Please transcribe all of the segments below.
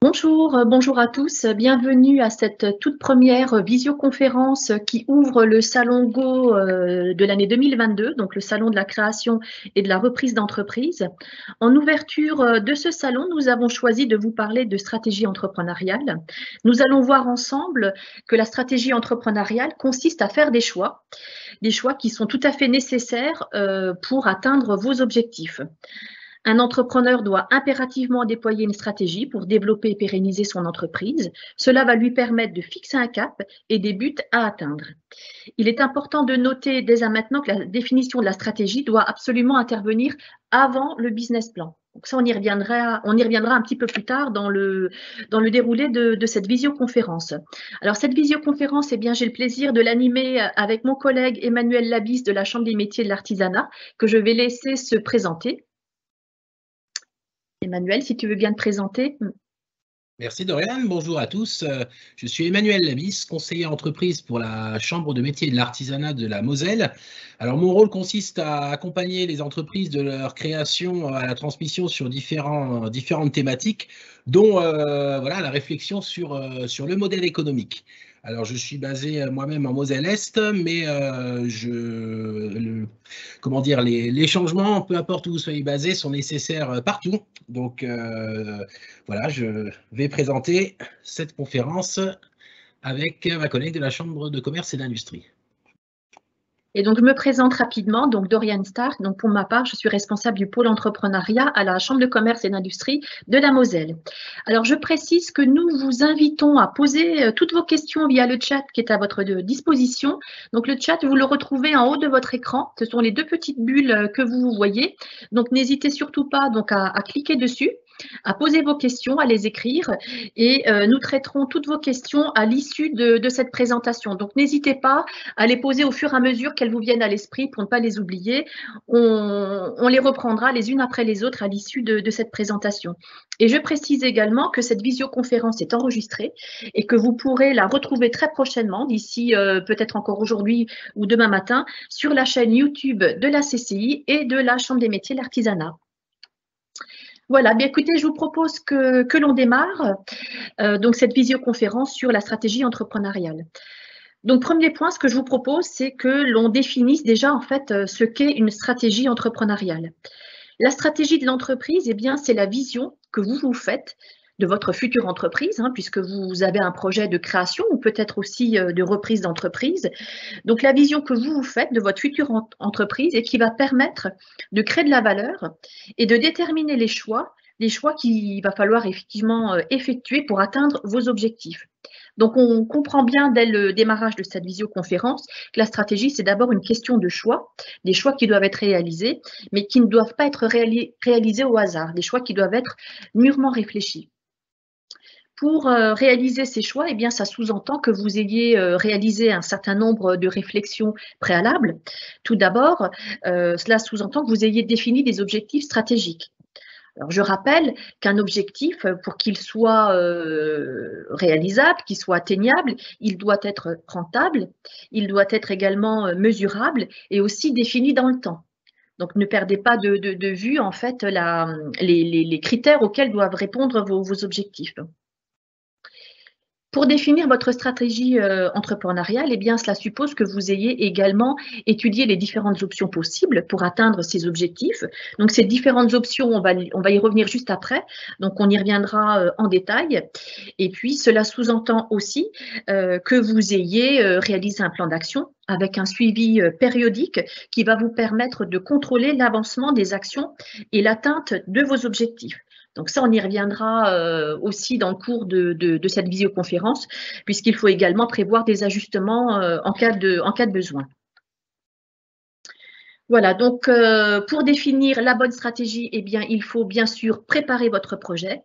Bonjour à tous, bienvenue à cette toute première visioconférence qui ouvre le Salon Go de l'année 2022, donc le Salon de la création et de la reprise d'entreprise. En ouverture de ce salon, nous avons choisi de vous parler de stratégie entrepreneuriale. Nous allons voir ensemble que la stratégie entrepreneuriale consiste à faire des choix qui sont tout à fait nécessaires pour atteindre vos objectifs. Un entrepreneur doit impérativement déployer une stratégie pour développer et pérenniser son entreprise. Cela va lui permettre de fixer un cap et des buts à atteindre. Il est important de noter dès à maintenant que la définition de la stratégie doit absolument intervenir avant le business plan. Donc ça, on y reviendra un petit peu plus tard dans le déroulé de cette visioconférence. Alors cette visioconférence, eh bien, j'ai le plaisir de l'animer avec mon collègue Emmanuel Labisse de la Chambre des métiers de l'artisanat, que je vais laisser se présenter. Emmanuel, si tu veux bien te présenter. Merci Dorian, bonjour à tous. Je suis Emmanuel Labisse, conseiller entreprise pour la Chambre de métiers de l'artisanat de la Moselle. Alors mon rôle consiste à accompagner les entreprises de leur création à la transmission sur différentes thématiques, dont la réflexion sur le modèle économique. Alors je suis basé moi-même en Moselle-Est, mais les changements, peu importe où vous soyez basé, sont nécessaires partout. Donc voilà, je vais présenter cette conférence avec ma collègue de la Chambre de commerce et d'industrie. Et donc, je me présente rapidement, donc Dorian Stark. Donc, pour ma part, je suis responsable du pôle entrepreneuriat à la Chambre de commerce et d'industrie de la Moselle. Alors, je précise que nous vous invitons à poser toutes vos questions via le chat qui est à votre disposition. Donc, le chat, vous le retrouvez en haut de votre écran. Ce sont les deux petites bulles que vous voyez. Donc, n'hésitez surtout pas donc, à cliquer dessus, à poser vos questions, à les écrire et nous traiterons toutes vos questions à l'issue de cette présentation. Donc, n'hésitez pas à les poser au fur et à mesure qu'elles vous viennent à l'esprit pour ne pas les oublier. On les reprendra les unes après les autres à l'issue de cette présentation. Et je précise également que cette visioconférence est enregistrée et que vous pourrez la retrouver très prochainement, d'ici peut-être encore aujourd'hui ou demain matin, sur la chaîne YouTube de la CCI et de la Chambre des métiers de l'artisanat. Voilà, bien écoutez, je vous propose que l'on démarre donc cette visioconférence sur la stratégie entrepreneuriale. Donc, premier point, ce que je vous propose, c'est que l'on définisse déjà en fait ce qu'est une stratégie entrepreneuriale. La stratégie de l'entreprise, eh bien, c'est la vision que vous vous faites de votre future entreprise, puisque vous avez un projet de création ou peut-être aussi de reprise d'entreprise. Donc, la vision que vous vous faites de votre future entreprise et qui va permettre de créer de la valeur et de déterminer les choix qu'il va falloir effectivement effectuer pour atteindre vos objectifs. Donc, on comprend bien dès le démarrage de cette visioconférence que la stratégie, c'est d'abord une question de choix, des choix qui doivent être réalisés, mais qui ne doivent pas être réalisés au hasard, des choix qui doivent être mûrement réfléchis. Pour réaliser ces choix, eh bien, ça sous-entend que vous ayez réalisé un certain nombre de réflexions préalables. Tout d'abord, cela sous-entend que vous ayez défini des objectifs stratégiques. Alors, je rappelle qu'un objectif, pour qu'il soit réalisable, qu'il soit atteignable, il doit être rentable, il doit être également mesurable et aussi défini dans le temps. Donc, ne perdez pas de vue en fait les critères auxquels doivent répondre vos objectifs. Pour définir votre stratégie entrepreneuriale, eh bien, cela suppose que vous ayez également étudié les différentes options possibles pour atteindre ces objectifs. Donc, ces différentes options, on va y revenir juste après. Donc, on y reviendra en détail. Et puis, cela sous-entend aussi que vous ayez réalisé un plan d'action avec un suivi périodique qui va vous permettre de contrôler l'avancement des actions et l'atteinte de vos objectifs. Donc ça, on y reviendra aussi dans le cours de cette visioconférence, puisqu'il faut également prévoir des ajustements en cas de besoin. Voilà, donc pour définir la bonne stratégie, eh bien, il faut bien sûr préparer votre projet.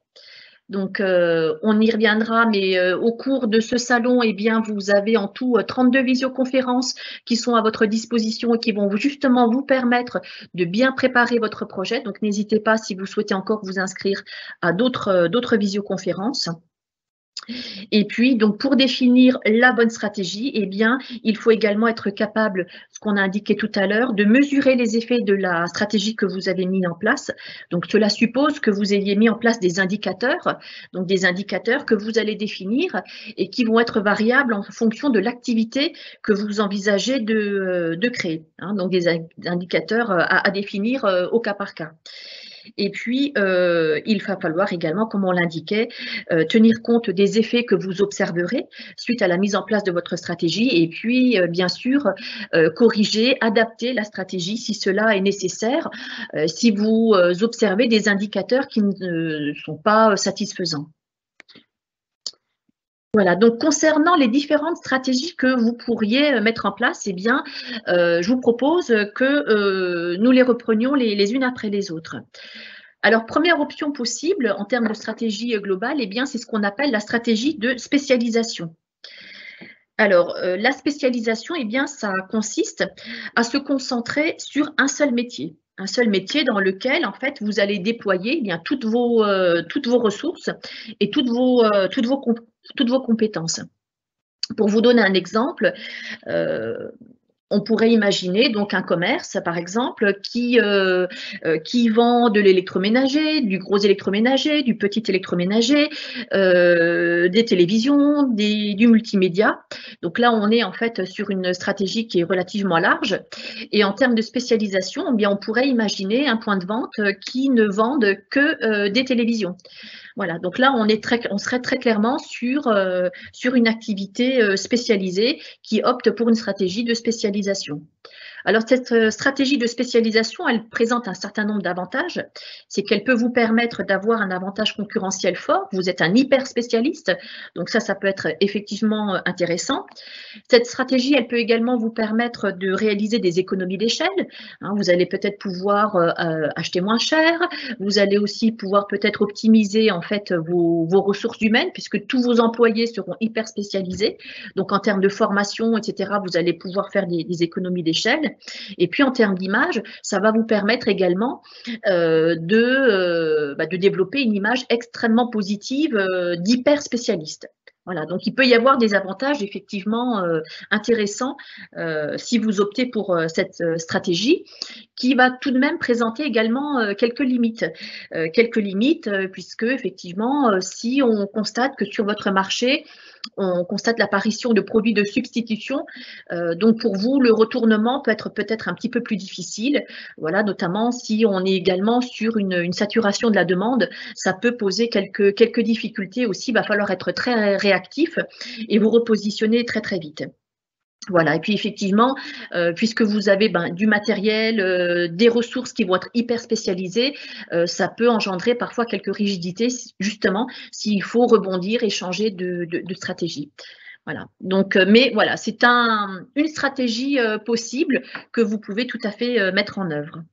Donc, on y reviendra, mais au cours de ce salon, eh bien, vous avez en tout 32 visioconférences qui sont à votre disposition et qui vont justement vous permettre de bien préparer votre projet. Donc, n'hésitez pas si vous souhaitez encore vous inscrire à d'autres visioconférences. Et puis, donc, pour définir la bonne stratégie, eh bien, il faut également être capable, ce qu'on a indiqué tout à l'heure, de mesurer les effets de la stratégie que vous avez mis en place. Donc, cela suppose que vous ayez mis en place des indicateurs, donc des indicateurs que vous allez définir et qui vont être variables en fonction de l'activité que vous envisagez de créer. Hein, donc, des indicateurs à définir au cas par cas. Et puis, il va falloir également, comme on l'indiquait, tenir compte des effets que vous observerez suite à la mise en place de votre stratégie et puis, bien sûr, corriger, adapter la stratégie si cela est nécessaire, si vous observez des indicateurs qui ne sont pas satisfaisants. Voilà, donc concernant les différentes stratégies que vous pourriez mettre en place, eh bien, je vous propose que nous les reprenions les unes après les autres. Alors, première option possible en termes de stratégie globale, eh bien, c'est ce qu'on appelle la stratégie de spécialisation. Alors, la spécialisation, eh bien, ça consiste à se concentrer sur un seul métier dans lequel, en fait, vous allez déployer eh bien, toutes vos ressources et toutes vos compétences. Pour vous donner un exemple, on pourrait imaginer donc un commerce, par exemple, qui vend de l'électroménager, du gros électroménager, du petit électroménager, des télévisions, du multimédia. Donc là, on est en fait sur une stratégie qui est relativement large. Et en termes de spécialisation, eh bien, on pourrait imaginer un point de vente qui ne vende que des télévisions. Voilà, donc là, on serait très clairement sur une activité spécialisée qui opte pour une stratégie de spécialisation. Alors, cette stratégie de spécialisation, elle présente un certain nombre d'avantages. C'est qu'elle peut vous permettre d'avoir un avantage concurrentiel fort. Vous êtes un hyper spécialiste, donc ça peut être effectivement intéressant. Cette stratégie, elle peut également vous permettre de réaliser des économies d'échelle. Hein, vous allez peut-être pouvoir acheter moins cher. Vous allez aussi pouvoir peut-être optimiser en fait vos ressources humaines puisque tous vos employés seront hyper spécialisés. Donc, en termes de formation, etc., vous allez pouvoir faire des économies d'échelle. Et puis, en termes d'image, ça va vous permettre également de développer une image extrêmement positive d'hyper spécialiste. Voilà, donc il peut y avoir des avantages effectivement intéressants si vous optez pour cette stratégie qui va tout de même présenter également quelques limites. Puisque effectivement, si on constate que sur votre marché, on constate l'apparition de produits de substitution. Donc, pour vous, le retournement peut être peut-être un petit peu plus difficile. Voilà, notamment si on est également sur une saturation de la demande, ça peut poser quelques difficultés aussi. Il va falloir être très réactif et vous repositionner très, très vite. Voilà, et puis effectivement, puisque vous avez du matériel, des ressources qui vont être hyper spécialisées, ça peut engendrer parfois quelques rigidités, justement, s'il faut rebondir et changer de stratégie. Voilà, donc, mais voilà, c'est une stratégie possible que vous pouvez tout à fait mettre en œuvre.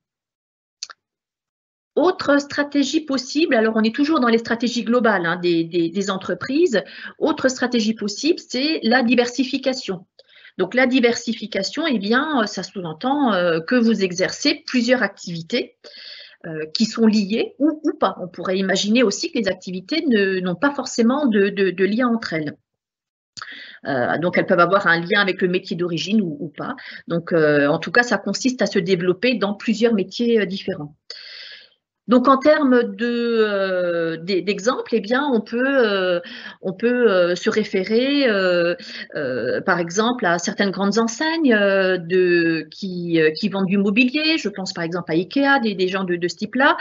Autre stratégie possible, alors on est toujours dans les stratégies globales hein, des entreprises, autre stratégie possible, c'est la diversification. Donc, la diversification, eh bien, ça sous-entend que vous exercez plusieurs activités qui sont liées ou pas. On pourrait imaginer aussi que les activités n'ont pas forcément de lien entre elles. Donc, elles peuvent avoir un lien avec le métier d'origine ou pas. Donc, en tout cas, ça consiste à se développer dans plusieurs métiers différents. Donc, en termes d'exemples, eh bien, on peut se référer, par exemple, à certaines grandes enseignes qui vendent du mobilier. Je pense par exemple à Ikea, des gens de ce type-là,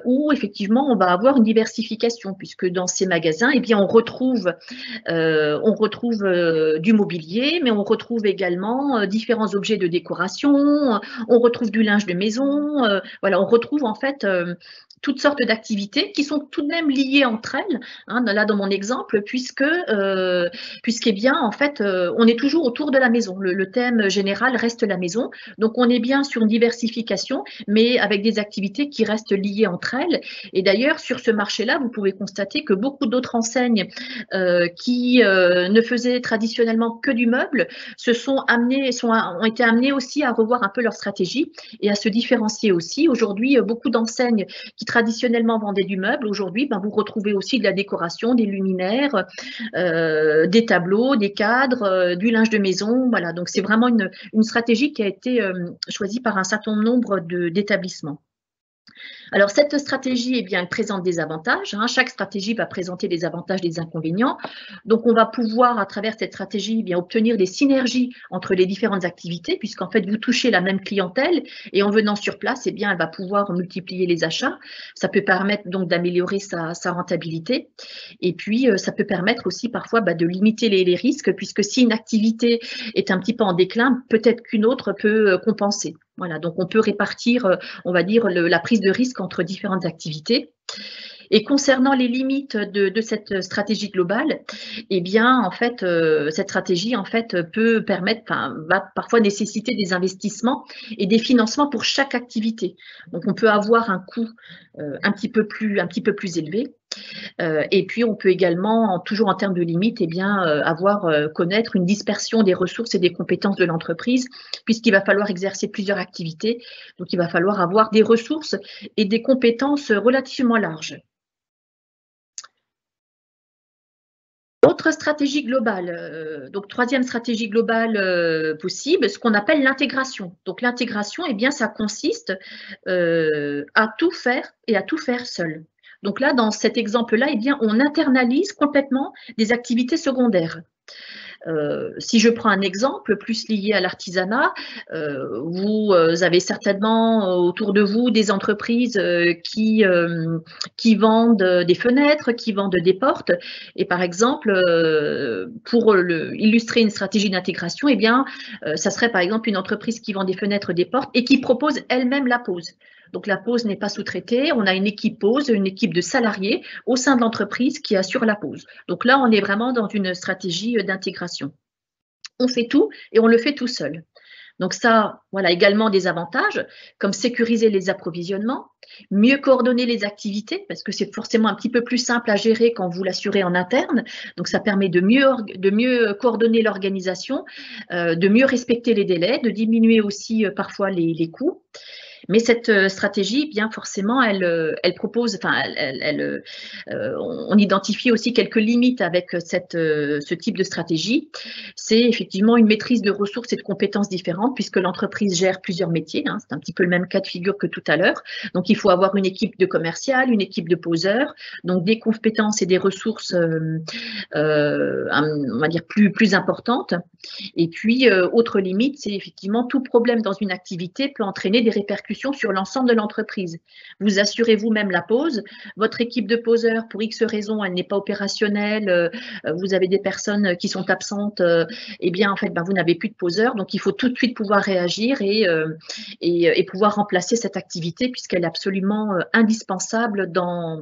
où effectivement, on va avoir une diversification, puisque dans ces magasins, eh bien, on retrouve du mobilier, mais on retrouve également différents objets de décoration, on retrouve du linge de maison, voilà, on retrouve en fait toutes sortes d'activités qui sont tout de même liées entre elles, hein, là dans mon exemple, puisqu'est bien en fait, on est toujours autour de la maison. Le thème général reste la maison, donc on est bien sur une diversification, mais avec des activités qui restent liées entre elles. Et d'ailleurs, sur ce marché-là, vous pouvez constater que beaucoup d'autres enseignes qui ne faisaient traditionnellement que du meuble ont été amenées aussi à revoir un peu leur stratégie et à se différencier aussi. Aujourd'hui, beaucoup d'enseignes qui traditionnellement vendaient du meuble, aujourd'hui, ben, vous retrouvez aussi de la décoration, des luminaires, des tableaux, des cadres, du linge de maison. Voilà, donc c'est vraiment une stratégie qui a été choisie par un certain nombre d'établissements. Alors, cette stratégie, eh bien, elle présente des avantages. Hein. Chaque stratégie va présenter des avantages, des inconvénients. Donc, on va pouvoir, à travers cette stratégie, eh bien, obtenir des synergies entre les différentes activités, puisqu'en fait, vous touchez la même clientèle et en venant sur place, eh bien, elle va pouvoir multiplier les achats. Ça peut permettre donc d'améliorer sa rentabilité. Et puis, ça peut permettre aussi parfois de limiter les risques, puisque si une activité est un petit peu en déclin, peut-être qu'une autre peut compenser. Voilà, donc on peut répartir, on va dire, la prise de risque entre différentes activités. Et concernant les limites de cette stratégie globale, eh bien, en fait, cette stratégie, en fait, peut permettre, va parfois nécessiter des investissements et des financements pour chaque activité. Donc, on peut avoir un coût un petit peu plus élevé. Et puis, on peut également, toujours en termes de limites, eh bien, connaître une dispersion des ressources et des compétences de l'entreprise, puisqu'il va falloir exercer plusieurs activités. Donc, il va falloir avoir des ressources et des compétences relativement larges. Autre stratégie globale, donc troisième stratégie globale possible, ce qu'on appelle l'intégration. Donc l'intégration, eh bien, ça consiste à tout faire et à tout faire seul. Donc là, dans cet exemple-là, eh bien, on internalise complètement des activités secondaires. Si je prends un exemple plus lié à l'artisanat, vous avez certainement autour de vous des entreprises qui vendent des fenêtres, qui vendent des portes. Et par exemple, pour illustrer une stratégie d'intégration, eh bien, ça serait par exemple une entreprise qui vend des fenêtres, des portes et qui propose elle-même la pose. Donc la pose n'est pas sous-traitée, on a une équipe pose, une équipe de salariés au sein de l'entreprise qui assure la pose. Donc là, on est vraiment dans une stratégie d'intégration. On fait tout et on le fait tout seul. Donc ça, voilà également des avantages, comme sécuriser les approvisionnements, mieux coordonner les activités, parce que c'est forcément un petit peu plus simple à gérer quand vous l'assurez en interne. Donc ça permet de mieux coordonner l'organisation, de mieux respecter les délais, de diminuer aussi parfois les coûts. Mais cette stratégie, bien forcément, elle propose, enfin, on identifie aussi quelques limites avec ce type de stratégie. C'est effectivement une maîtrise de ressources et de compétences différentes, puisque l'entreprise gère plusieurs métiers. Hein, c'est un petit peu le même cas de figure que tout à l'heure. Donc, il faut avoir une équipe de commercial, une équipe de poseurs, donc des compétences et des ressources, on va dire, plus importantes. Et puis, autre limite, c'est effectivement tout problème dans une activité peut entraîner des répercussions sur l'ensemble de l'entreprise. Vous assurez vous-même la pose, votre équipe de poseurs, pour X raisons, elle n'est pas opérationnelle, vous avez des personnes qui sont absentes, eh bien, en fait, vous n'avez plus de poseurs, donc il faut tout de suite pouvoir réagir et pouvoir remplacer cette activité puisqu'elle est absolument indispensable dans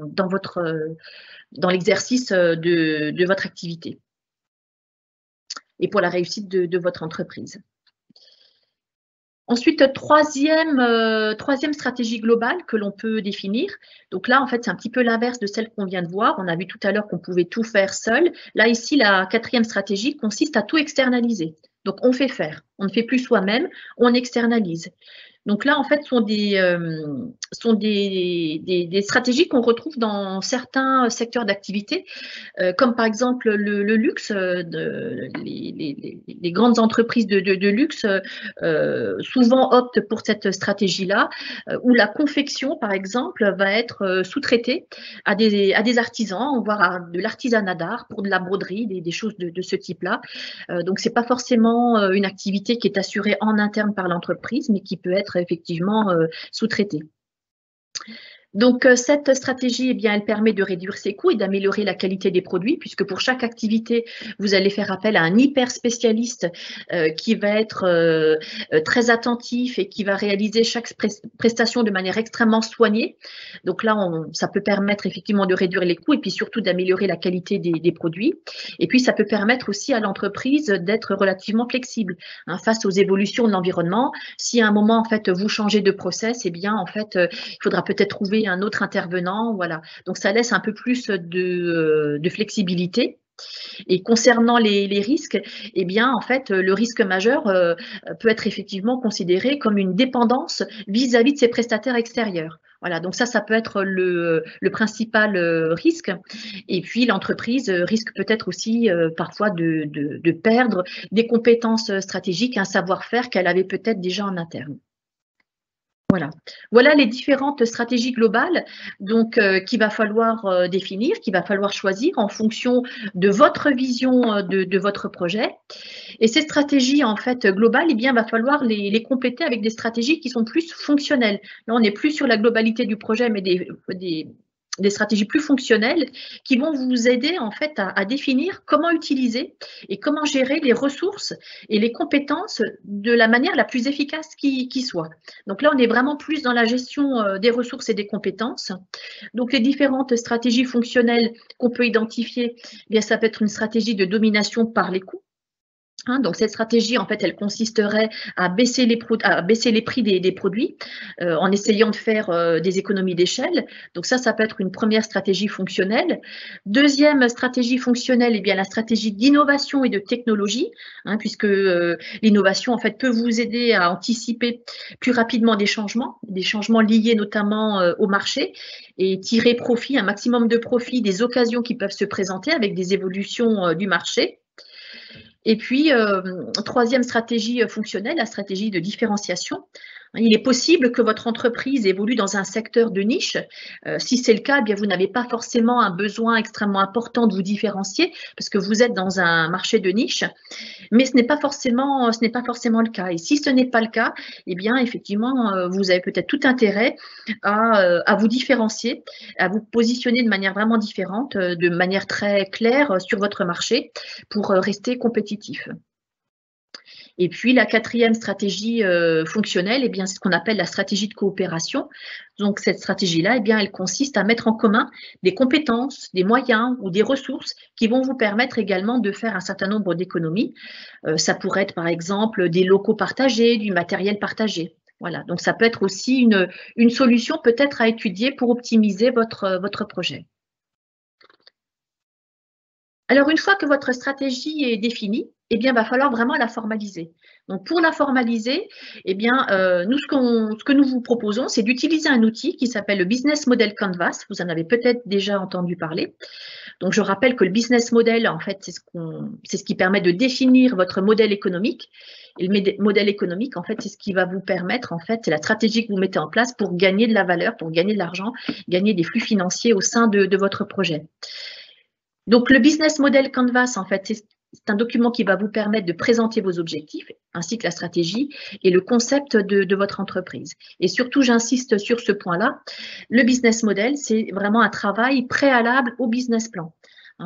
l'exercice de votre activité et pour la réussite de votre entreprise. Ensuite, troisième stratégie globale que l'on peut définir. Donc là, en fait, c'est un petit peu l'inverse de celle qu'on vient de voir. On a vu tout à l'heure qu'on pouvait tout faire seul. Là, ici, la quatrième stratégie consiste à tout externaliser. Donc, on fait faire. On ne fait plus soi-même, on externalise. Donc là, en fait, sont des stratégies qu'on retrouve dans certains secteurs d'activité, comme par exemple le luxe. Les grandes entreprises de luxe souvent optent pour cette stratégie-là, où la confection, par exemple, va être sous-traitée à des artisans, voire de l'artisanat d'art pour de la broderie, des choses de ce type-là. Donc, c'est pas forcément une activité qui est assurée en interne par l'entreprise, mais qui peut être effectivement sous-traitée. Donc, cette stratégie, eh bien, elle permet de réduire ses coûts et d'améliorer la qualité des produits, puisque pour chaque activité, vous allez faire appel à un hyper spécialiste qui va être très attentif et qui va réaliser chaque prestation de manière extrêmement soignée. Donc là, ça peut permettre effectivement de réduire les coûts et puis surtout d'améliorer la qualité des produits. Et puis, ça peut permettre aussi à l'entreprise d'être relativement flexible face aux évolutions de l'environnement. Si à un moment, en fait, vous changez de process, eh bien, en fait, il faudra peut-être trouver un autre intervenant, voilà. Donc ça laisse un peu plus de flexibilité. Et concernant les risques, eh bien, en fait, le risque majeur peut être effectivement considéré comme une dépendance vis-à-vis de ses prestataires extérieurs. Voilà, donc ça peut être le principal risque. Et puis, l'entreprise risque peut-être aussi parfois de perdre des compétences stratégiques, un savoir-faire qu'elle avait peut-être déjà en interne. Voilà les différentes stratégies globales donc qu'il va falloir définir, qu'il va falloir choisir en fonction de votre vision de votre projet. Et ces stratégies en fait globales, eh bien, il va falloir les compléter avec des stratégies qui sont plus fonctionnelles. Là, on n'est plus sur la globalité du projet, mais des stratégies plus fonctionnelles qui vont vous aider en fait à définir comment utiliser et comment gérer les ressources et les compétences de la manière la plus efficace qui soit. Donc là, on est vraiment plus dans la gestion des ressources et des compétences. Donc les différentes stratégies fonctionnelles qu'on peut identifier, eh bien, ça peut être une stratégie de domination par les coûts. Donc cette stratégie, en fait, elle consisterait à baisser les prix des produits en essayant de faire des économies d'échelle. Donc ça peut être une première stratégie fonctionnelle. Deuxième stratégie fonctionnelle, eh bien la stratégie d'innovation et de technologie, puisque l'innovation, en fait, peut vous aider à anticiper plus rapidement des changements liés notamment au marché et tirer profit, un maximum de profit des occasions qui peuvent se présenter avec des évolutions du marché. Et puis, troisième stratégie fonctionnelle, la stratégie de différenciation. Il est possible que votre entreprise évolue dans un secteur de niche. Si c'est le cas, eh bien, vous n'avez pas forcément un besoin extrêmement important de vous différencier parce que vous êtes dans un marché de niche. Mais ce n'est pas forcément le cas. Et si ce n'est pas le cas, eh bien, effectivement, vous avez peut-être tout intérêt à vous différencier, à vous positionner de manière vraiment différente, de manière très claire sur votre marché pour rester compétitif. Et puis, la quatrième stratégie fonctionnelle, eh bien, c'est ce qu'on appelle la stratégie de coopération. Donc, cette stratégie-là, eh bien, elle consiste à mettre en commun des compétences, des moyens ou des ressources qui vont vous permettre également de faire un certain nombre d'économies. Ça pourrait être, par exemple, des locaux partagés, du matériel partagé. Voilà, donc ça peut être aussi une solution peut-être à étudier pour optimiser votre projet. Alors, une fois que votre stratégie est définie, eh bien, il va falloir vraiment la formaliser. Donc, pour la formaliser, eh bien, nous, ce que nous vous proposons, c'est d'utiliser un outil qui s'appelle le Business Model Canvas. Vous en avez peut-être déjà entendu parler. Donc, je rappelle que le business model, en fait, c'est ce qui permet de définir votre modèle économique. Et le modèle économique, en fait, c'est ce qui va vous permettre, en fait, c'est la stratégie que vous mettez en place pour gagner de la valeur, pour gagner de l'argent, gagner des flux financiers au sein de votre projet. Donc, le Business Model Canvas, en fait, c'est un document qui va vous permettre de présenter vos objectifs, ainsi que la stratégie et le concept de votre entreprise. Et surtout, j'insiste sur ce point-là, le business model, c'est vraiment un travail préalable au business plan.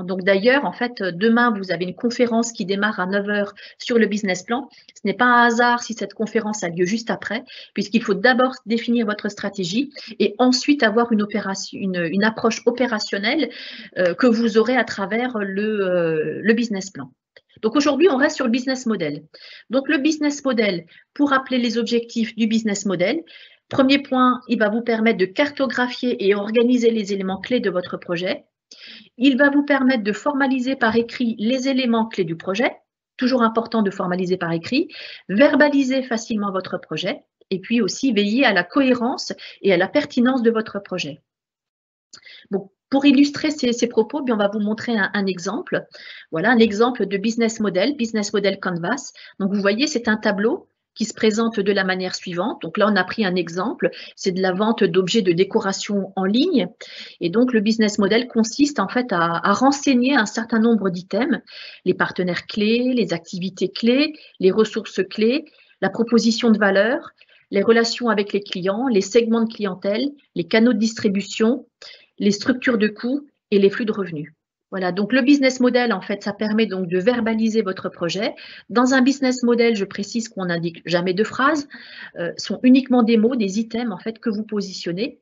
Donc d'ailleurs, en fait, demain, vous avez une conférence qui démarre à 9 h sur le business plan. Ce n'est pas un hasard si cette conférence a lieu juste après, puisqu'il faut d'abord définir votre stratégie et ensuite avoir une approche opérationnelle que vous aurez à travers le business plan. Donc aujourd'hui, on reste sur le business model. Donc le business model, pour rappeler les objectifs du business model, premier point, il va vous permettre de cartographier et organiser les éléments clés de votre projet. Il va vous permettre de formaliser par écrit les éléments clés du projet, toujours important de formaliser par écrit, verbaliser facilement votre projet et puis aussi veiller à la cohérence et à la pertinence de votre projet. Bon, pour illustrer ces propos, on va vous montrer un exemple. Voilà un exemple de business model canvas. Donc vous voyez, c'est un tableau qui se présente de la manière suivante. Donc là, on a pris un exemple, c'est de la vente d'objets de décoration en ligne. Et donc, le business model consiste en fait à renseigner un certain nombre d'items, les partenaires clés, les activités clés, les ressources clés, la proposition de valeur, les relations avec les clients, les segments de clientèle, les canaux de distribution, les structures de coûts et les flux de revenus. Voilà, donc le business model, en fait, ça permet donc de verbaliser votre projet. Dans un business model, je précise qu'on n'indique jamais de phrases, sont uniquement des mots, des items, en fait, que vous positionnez.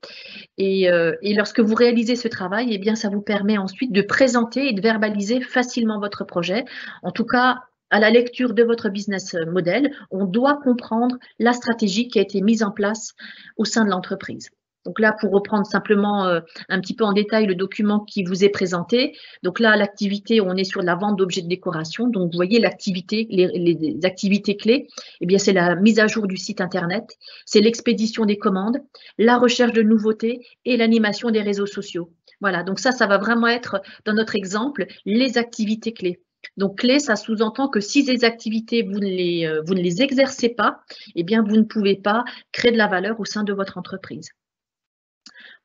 Et lorsque vous réalisez ce travail, eh bien, ça vous permet ensuite de présenter et de verbaliser facilement votre projet. En tout cas, à la lecture de votre business model, on doit comprendre la stratégie qui a été mise en place au sein de l'entreprise. Donc là, pour reprendre simplement un petit peu en détail le document qui vous est présenté. Donc là, l'activité, on est sur la vente d'objets de décoration. Donc vous voyez l'activité, les activités clés, eh bien c'est la mise à jour du site internet, c'est l'expédition des commandes, la recherche de nouveautés et l'animation des réseaux sociaux. Voilà, donc ça va vraiment être, dans notre exemple, les activités clés. Donc, clé, ça sous-entend que si ces activités, vous ne les exercez pas, eh bien, vous ne pouvez pas créer de la valeur au sein de votre entreprise.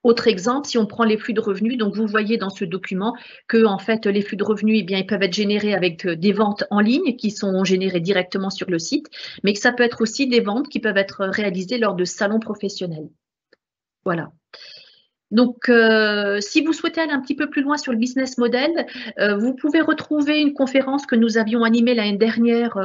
Autre exemple, si on prend les flux de revenus, donc vous voyez dans ce document que en fait les flux de revenus, eh bien, ils peuvent être générés avec des ventes en ligne qui sont générées directement sur le site, mais que ça peut être aussi des ventes qui peuvent être réalisées lors de salons professionnels. Voilà. Donc, si vous souhaitez aller un petit peu plus loin sur le business model, vous pouvez retrouver une conférence que nous avions animée l'année dernière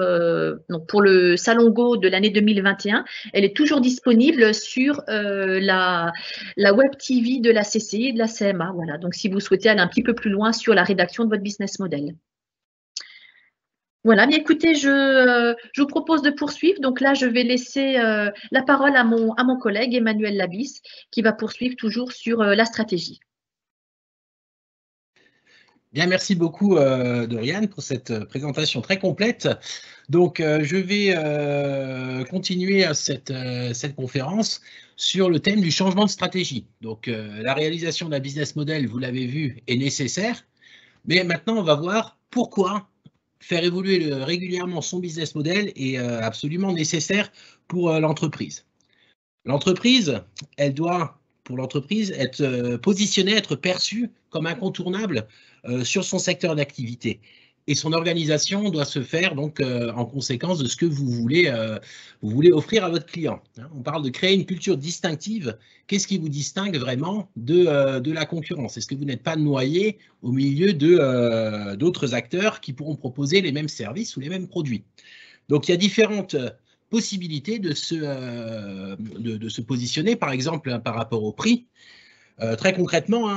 donc pour le Salon Go de l'année 2021. Elle est toujours disponible sur la Web TV de la CCI et de la CMA. Voilà. Donc, si vous souhaitez aller un petit peu plus loin sur la rédaction de votre business model. Voilà, mais écoutez, je vous propose de poursuivre. Donc là, je vais laisser la parole à mon collègue Emmanuel Labis, qui va poursuivre toujours sur la stratégie. Bien, merci beaucoup Doriane pour cette présentation très complète. Donc, je vais continuer à cette conférence sur le thème du changement de stratégie. Donc, la réalisation d'un business model, vous l'avez vu, est nécessaire. Mais maintenant, on va voir pourquoi faire évoluer régulièrement son business model est absolument nécessaire pour l'entreprise. L'entreprise, elle doit, pour l'entreprise, être positionnée, être perçue comme incontournable sur son secteur d'activité. Et son organisation doit se faire donc en conséquence de ce que vous voulez offrir à votre client. On parle de créer une culture distinctive. Qu'est-ce qui vous distingue vraiment de la concurrence? Est-ce que vous n'êtes pas noyé au milieu d'autres acteurs qui pourront proposer les mêmes services ou les mêmes produits? Donc, il y a différentes possibilités de se positionner, par exemple, par rapport au prix. Très concrètement,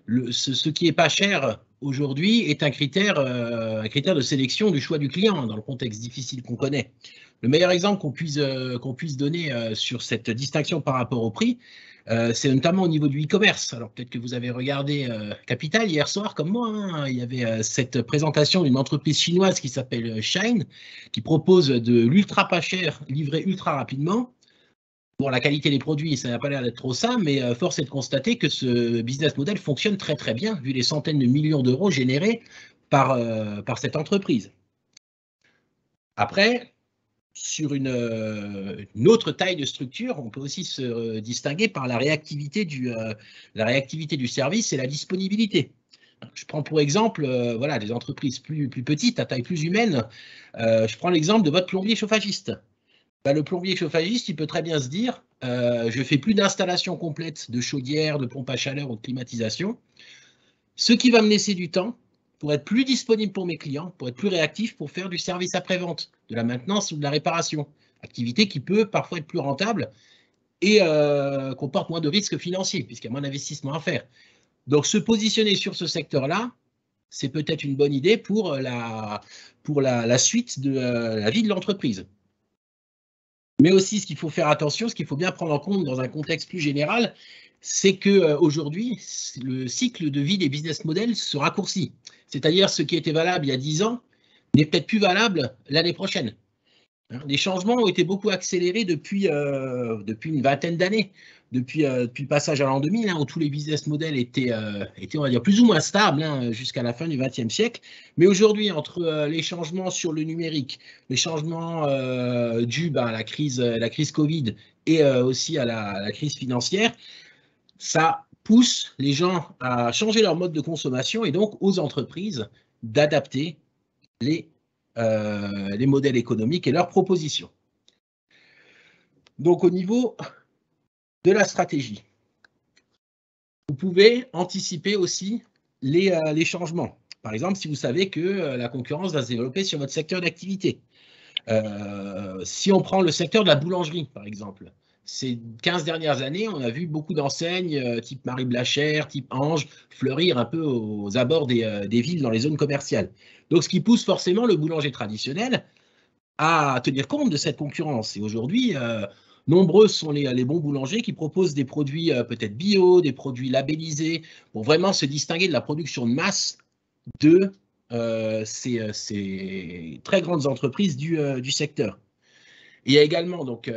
ce qui est pas cher aujourd'hui est un critère de sélection du choix du client dans le contexte difficile qu'on connaît. Le meilleur exemple qu'on puisse donner sur cette distinction par rapport au prix, c'est notamment au niveau du e-commerce. Alors peut-être que vous avez regardé Capital hier soir comme moi, il y avait cette présentation d'une entreprise chinoise qui s'appelle Shine, qui propose de l'ultra pas cher livré ultra rapidement. Bon, la qualité des produits, ça n'a pas l'air d'être trop ça, mais force est de constater que ce business model fonctionne très très bien, vu les centaines de millions d'euros générés par cette entreprise. Après, sur une autre taille de structure, on peut aussi se distinguer par la réactivité du service et la disponibilité. Je prends pour exemple voilà, des entreprises plus petites, à taille plus humaine. Je prends l'exemple de votre plombier chauffagiste. Le plombier chauffagiste, il peut très bien se dire je ne fais plus d'installation complète de chaudière, de pompe à chaleur ou de climatisation. Ce qui va me laisser du temps pour être plus disponible pour mes clients, pour être plus réactif, pour faire du service après-vente, de la maintenance ou de la réparation. Activité qui peut parfois être plus rentable et comporte moins de risques financiers, puisqu'il y a moins d'investissement à faire. Donc, se positionner sur ce secteur-là, c'est peut-être une bonne idée pour la suite de la vie de l'entreprise. Mais aussi, ce qu'il faut faire attention, ce qu'il faut bien prendre en compte dans un contexte plus général, c'est qu'aujourd'hui, le cycle de vie des business models se raccourcit. C'est-à-dire ce qui était valable il y a 10 ans n'est peut-être plus valable l'année prochaine. Les changements ont été beaucoup accélérés depuis une vingtaine d'années, depuis le passage à l'an 2000, où tous les business models étaient, on va dire, plus ou moins stables jusqu'à la fin du XXe siècle. Mais aujourd'hui, entre les changements sur le numérique, les changements dus à la crise Covid et aussi à la crise financière, ça pousse les gens à changer leur mode de consommation et donc aux entreprises d'adapter les modèles économiques et leurs propositions. Donc, au niveau de la stratégie, vous pouvez anticiper aussi les changements. Par exemple, si vous savez que la concurrence va se développer sur votre secteur d'activité. Si on prend le secteur de la boulangerie, par exemple, ces 15 dernières années, on a vu beaucoup d'enseignes type Marie Blachère, type Ange, fleurir un peu aux abords des villes dans les zones commerciales. Donc, ce qui pousse forcément le boulanger traditionnel à tenir compte de cette concurrence. Et aujourd'hui, nombreux sont les bons boulangers qui proposent des produits peut-être bio, des produits labellisés, pour vraiment se distinguer de la production de masse de ces très grandes entreprises du secteur. Il y a également donc,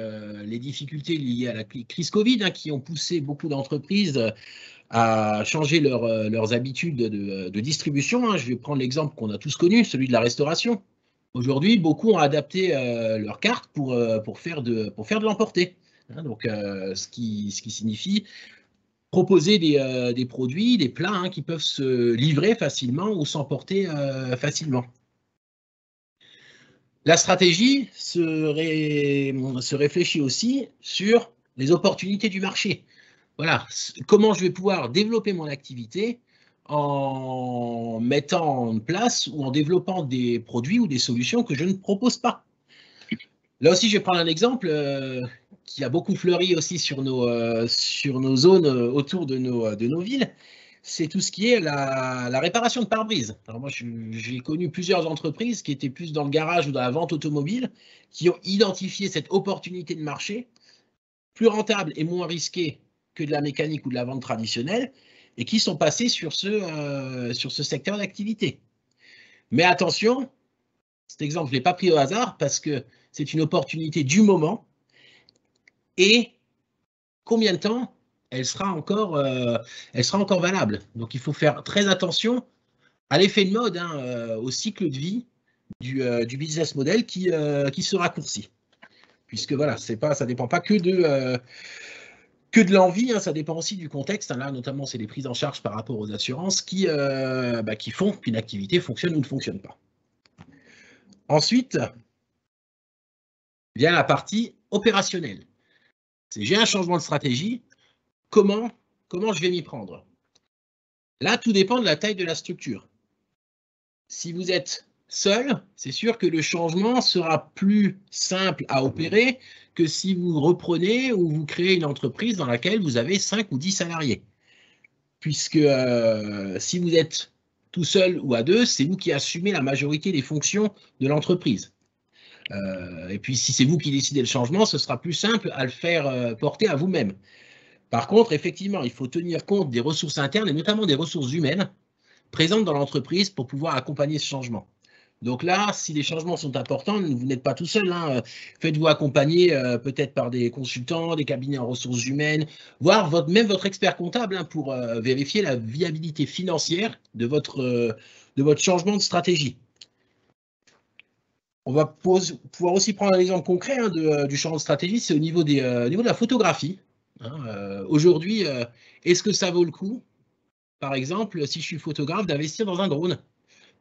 les difficultés liées à la crise Covid qui ont poussé beaucoup d'entreprises à changer leurs habitudes de distribution. Je vais prendre l'exemple qu'on a tous connu, celui de la restauration. Aujourd'hui, beaucoup ont adapté leur carte pour faire de l'emporter. Donc, ce qui signifie proposer des produits, des plats qui peuvent se livrer facilement ou s'emporter facilement. La stratégie se réfléchit aussi sur les opportunités du marché. Voilà, comment je vais pouvoir développer mon activité en mettant en place ou en développant des produits ou des solutions que je ne propose pas. Là aussi, je vais prendre un exemple qui a beaucoup fleuri aussi sur nos zones autour de nos villes. C'est tout ce qui est la réparation de pare-brise. Alors moi, j'ai connu plusieurs entreprises qui étaient plus dans le garage ou dans la vente automobile, qui ont identifié cette opportunité de marché, plus rentable et moins risquée que de la mécanique ou de la vente traditionnelle, et qui sont passés sur ce secteur d'activité. Mais attention, cet exemple, je ne l'ai pas pris au hasard parce que c'est une opportunité du moment, et combien de temps elle sera encore valable. Donc, il faut faire très attention à l'effet de mode, au cycle de vie du business model qui se raccourcit. Puisque voilà, ça ne dépend pas que de l'envie, ça dépend aussi du contexte. Là, notamment, c'est les prises en charge par rapport aux assurances qui font qu'une activité fonctionne ou ne fonctionne pas. Ensuite, vient la partie opérationnelle. J'ai un changement de stratégie. Comment je vais m'y prendre? Là, tout dépend de la taille de la structure. Si vous êtes seul, c'est sûr que le changement sera plus simple à opérer que si vous reprenez ou vous créez une entreprise dans laquelle vous avez 5 ou 10 salariés. Puisque si vous êtes tout seul ou à deux, c'est vous qui assumez la majorité des fonctions de l'entreprise. Et puis, si c'est vous qui décidez le changement, ce sera plus simple à le faire porter à vous-même. Par contre, effectivement, il faut tenir compte des ressources internes et notamment des ressources humaines présentes dans l'entreprise pour pouvoir accompagner ce changement. Donc là, si les changements sont importants, vous n'êtes pas tout seul. Faites-vous accompagner peut-être par des consultants, des cabinets en ressources humaines, voire même votre expert comptable pour vérifier la viabilité financière de votre changement de stratégie. On va pouvoir aussi prendre un exemple concret du changement de stratégie, c'est au niveau de la photographie. Aujourd'hui, est-ce que ça vaut le coup, par exemple, si je suis photographe, d'investir dans un drone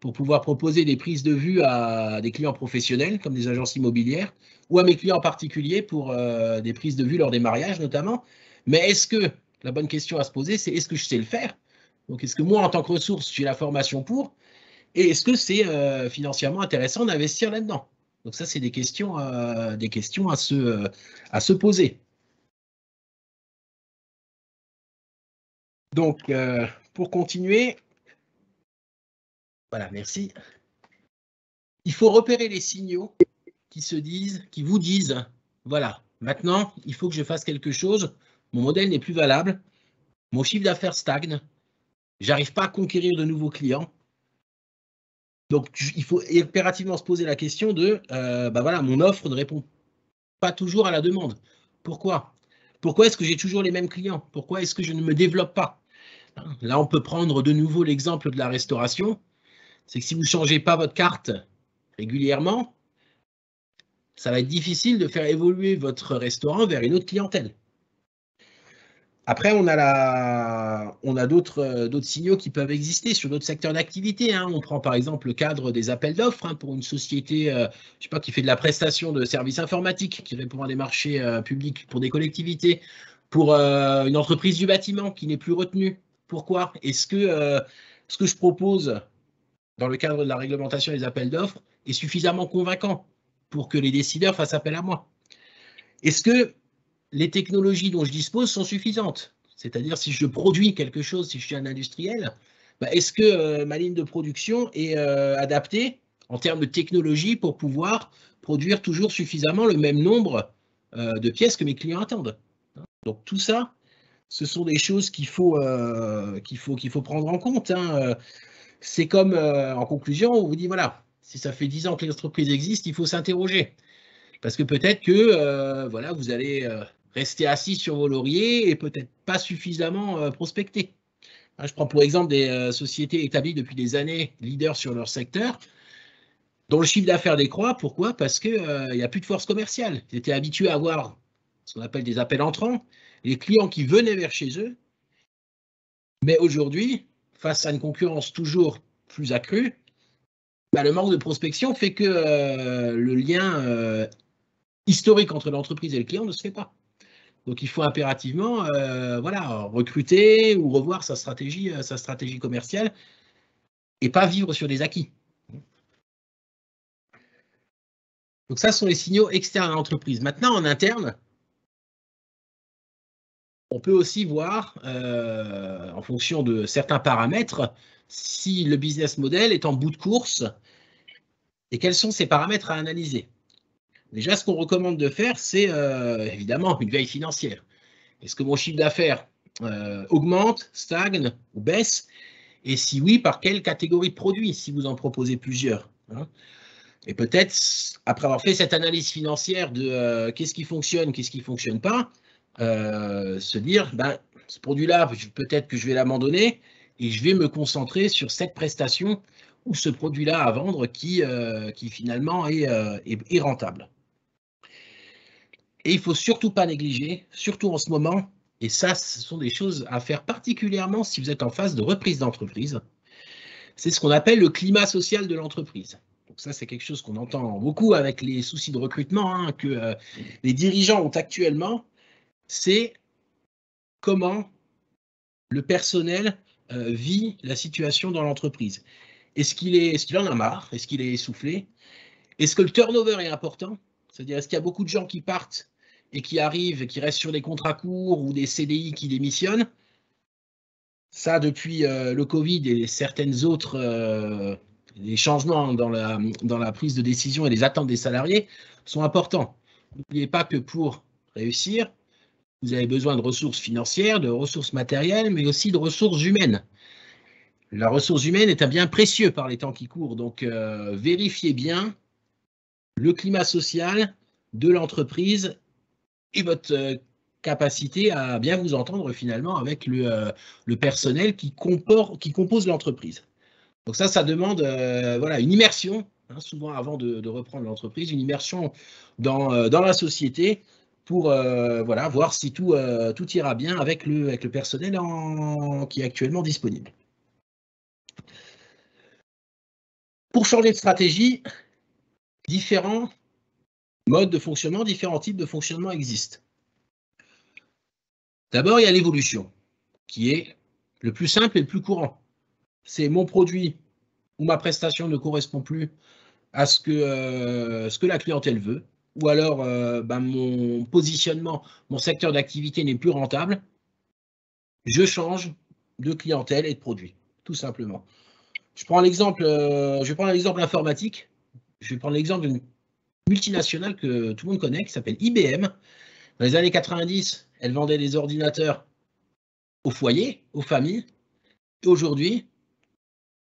pour pouvoir proposer des prises de vue à des clients professionnels, comme des agences immobilières, ou à mes clients particuliers pour des prises de vue lors des mariages notamment. Mais la bonne question à se poser, c'est est-ce que je sais le faire? Donc, est-ce que moi, en tant que ressource, j'ai la formation pour? Et est-ce que c'est financièrement intéressant d'investir là-dedans? Donc ça, c'est des questions à se poser. Donc, pour continuer, voilà, merci. Il faut repérer les signaux qui vous disent, voilà, maintenant, il faut que je fasse quelque chose, mon modèle n'est plus valable, mon chiffre d'affaires stagne, j'arrive pas à conquérir de nouveaux clients. Donc, il faut impérativement se poser la question de, voilà, mon offre ne répond pas toujours à la demande. Pourquoi? Pourquoi est-ce que j'ai toujours les mêmes clients? Pourquoi est-ce que je ne me développe pas? Là, on peut prendre de nouveau l'exemple de la restauration. C'est que si vous ne changez pas votre carte régulièrement, ça va être difficile de faire évoluer votre restaurant vers une autre clientèle. Après, on a d'autres signaux qui peuvent exister sur d'autres secteurs d'activité. On prend par exemple le cadre des appels d'offres pour une société je sais pas, qui fait de la prestation de services informatiques, qui répond à des marchés publics pour des collectivités, pour une entreprise du bâtiment qui n'est plus retenue. Pourquoi? Est-ce que ce que je propose dans le cadre de la réglementation des appels d'offres est suffisamment convaincant pour que les décideurs fassent appel à moi? Est-ce que les technologies dont je dispose sont suffisantes? C'est-à-dire, si je produis quelque chose, si je suis un industriel, est-ce que ma ligne de production est adaptée en termes de technologie pour pouvoir produire toujours suffisamment le même nombre de pièces que mes clients attendent. Donc tout ça, ce sont des choses qu'il faut prendre en compte. C'est comme, en conclusion, on vous dit, voilà, si ça fait 10 ans que l'entreprise existe, il faut s'interroger. Parce que peut-être que voilà, vous allez rester assis sur vos lauriers et peut-être pas suffisamment prospecter. Je prends pour exemple des sociétés établies depuis des années, leaders sur leur secteur, dont le chiffre d'affaires décroît. Pourquoi? Parce qu'il n'y a plus de force commerciale. Ils étaient habitués à avoir ce qu'on appelle des appels entrants, les clients qui venaient vers chez eux. Mais aujourd'hui, face à une concurrence toujours plus accrue, le manque de prospection fait que le lien historique entre l'entreprise et le client ne se fait pas. Donc, il faut impérativement voilà, recruter ou revoir sa stratégie commerciale et pas vivre sur des acquis. Donc, ça sont les signaux externes à l'entreprise. Maintenant, en interne, on peut aussi voir, en fonction de certains paramètres, si le business model est en bout de course et quels sont ces paramètres à analyser. Déjà, ce qu'on recommande de faire, c'est évidemment une veille financière. Est-ce que mon chiffre d'affaires augmente, stagne ou baisse? Et si oui, par quelle catégorie de produits, si vous en proposez plusieurs? Et peut-être, après avoir fait cette analyse financière de qu'est-ce qui fonctionne, qu'est-ce qui ne fonctionne pas, se dire, ce produit-là, peut-être que je vais l'abandonner et je vais me concentrer sur cette prestation ou ce produit-là à vendre qui finalement est rentable. Et il ne faut surtout pas négliger, surtout en ce moment, et ça, ce sont des choses à faire particulièrement si vous êtes en phase de reprise d'entreprise, c'est ce qu'on appelle le climat social de l'entreprise. Donc ça, c'est quelque chose qu'on entend beaucoup avec les soucis de recrutement que les dirigeants ont actuellement, c'est comment le personnel vit la situation dans l'entreprise. Est-ce qu'il en a marre? Est-ce qu'il est essoufflé? Est-ce que le turnover est important? C'est-à-dire, est-ce qu'il y a beaucoup de gens qui partent et qui arrivent, et qui restent sur des contrats courts ou des CDI qui démissionnent? Ça, depuis le Covid et certaines autres les changements dans la prise de décision et les attentes des salariés sont importants. N'oubliez pas que pour réussir, vous avez besoin de ressources financières, de ressources matérielles, mais aussi de ressources humaines. La ressource humaine est un bien précieux par les temps qui courent, donc vérifiez bien le climat social de l'entreprise et votre capacité à bien vous entendre finalement avec le personnel qui compose l'entreprise. Donc ça demande voilà, une immersion, souvent avant de reprendre l'entreprise, une immersion dans la société pour voilà, voir si tout ira bien avec le personnel qui est actuellement disponible. Pour changer de stratégie, différents modes de fonctionnement, différents types de fonctionnement existent. D'abord, il y a l'évolution, qui est le plus simple et le plus courant. C'est mon produit ou ma prestation ne correspond plus à ce que la clientèle veut, ou alors mon positionnement, mon secteur d'activité n'est plus rentable, je change de clientèle et de produit, tout simplement. Je vais prendre l'exemple informatique, je vais prendre l'exemple d'une multinationale que tout le monde connaît, qui s'appelle IBM. Dans les années 90, elle vendait des ordinateurs aux foyers, aux familles. Et aujourd'hui,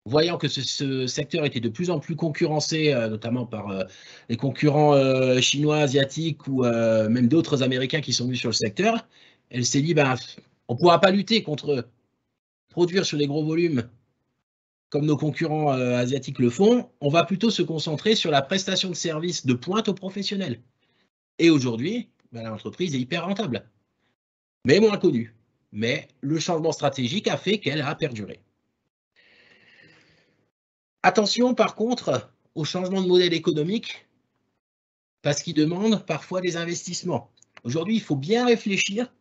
voyant que ce secteur était de plus en plus concurrencé, notamment par les concurrents chinois, asiatiques ou même d'autres Américains qui sont venus sur le secteur, elle s'est dit, on ne pourra pas lutter contre produire sur des gros volumes comme nos concurrents asiatiques le font, on va plutôt se concentrer sur la prestation de services de pointe aux professionnels. Et aujourd'hui, l'entreprise est hyper rentable, mais moins connue. Mais le changement stratégique a fait qu'elle a perduré. Attention par contre au changement de modèle économique parce qu'il demande parfois des investissements. Aujourd'hui, il faut bien réfléchir